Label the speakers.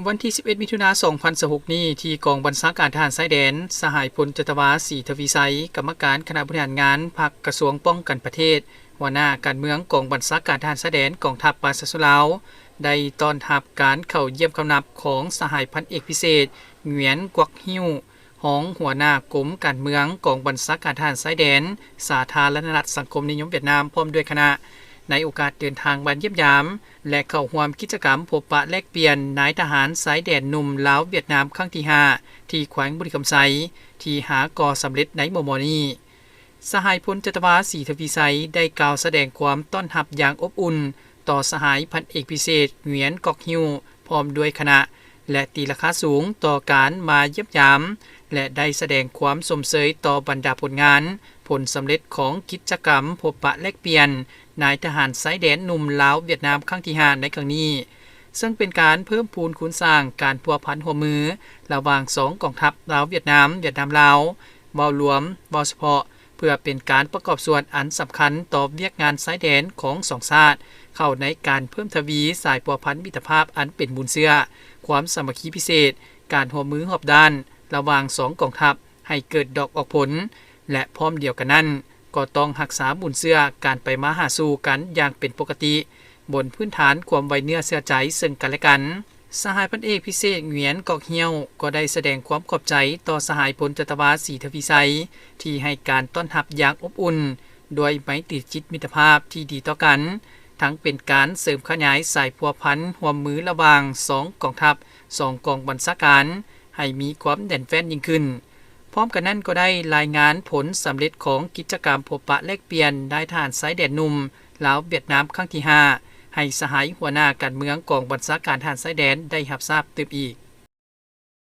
Speaker 1: วันที่ 11 มิถุนายน 2026 นี้ที่กองบัญชาการทหารชายแดนสหายพลจัตวาศรีทวีไสยกรรมการคณะบริหารงานพรรคกระทรวงป้องกันประเทศหัวหน้าการเมืองกองบัญชาการทหารชายแดนกองทัพปราศสุลาวได้ต้อนรับการเข้าเยี่ยมคำนับของสหายพันเอกพิเศษเหงียนกวักฮิ้วของหัวหน้ากรมการเมืองกองบัญชาการทหารชายแดนสาธารณรัฐสังคมนิยมเวียดนามพร้อมด้วยคณะในโอกาสเดินทางมาเยี่ยมยามและเข้าร่วมกิจกรรมพบปะแลกเปลี่ยนนายทหารสายแดนหนุ่มลาวเวียดนามครั้งที่ 5 ที่แขวงบุรีคำไซที่หาก่อสำเร็จในมมนี้สหายพลจัตวาศรีทวีไสยได้กล่าวแสดงความต้อนรับอย่างอบอุ่นต่อสหายพันเอกพิเศษเหงียนกอกฮิวพร้อมด้วยคณะและตีราคาสูงต่อการมาเยี่ยมยามและได้แสดงความสมเสยต่อบรรดาผลงานผลสำเร็จของกิจกรรมพบปะแลกเปลี่ยนนายทหารสายแดนหนุ่มลาวเวียดนามครั้งที่ 5 ในครั้งนี้ซึ่งเป็นการเพิ่มพูนคูณสร้างการพัวพันหัวมือระหว่าง2กองทัพลาวเวียดนามลาวเว้ารวมเว้าเฉพาะเพื่อเป็นการประกอบส่วนอันสำคัญต่อเวียกงานสายแดนของ2ชาติเข้าในการเพิ่มทวีสายพัวพันมิตรภาพอันเป็นบุญเชื่อความสามัคคีพิเศษการหัวมือหอบด้านระหว่าง2กองทัพให้เกิดดอกออกผลและพร้อมเดียวกันนั้นก็ต้องรักษาบุญเชื่อการไปมาหาสู่กันอย่างเป็นปกติบนพื้นฐานความไว้เนื้อเชื่อใจซึ่งกันและกันสหายพันเอกพิเศษเหงียนกอกเฮียวก็ได้แสดงความขอบใจต่อสหายพลจัตวาศรีทวีไสยที่ให้การต้อนรับอย่างอบอุ่นโดยไมตรีจิตมิตรภาพที่ดีต่อกันทั้งเป็นการเสริมขยายสายพัวพันร่วมมือระหว่าง2กองทัพ2กองบัญชาการให้มีความแน่นแฟ้นยิ่งขึ้นพร้อมกันนั้นก็ได้รายงานผลสำเร็จของกิจกรรมพบปะแลกเปลี่ยนนายทหารสายแดนหนุ่มลาวเวียดนามครั้งที่ 5ให้สหายหัวหน้าการเมืองกองบัญชาการทหารสายแดนได้รับทราบตืบอีก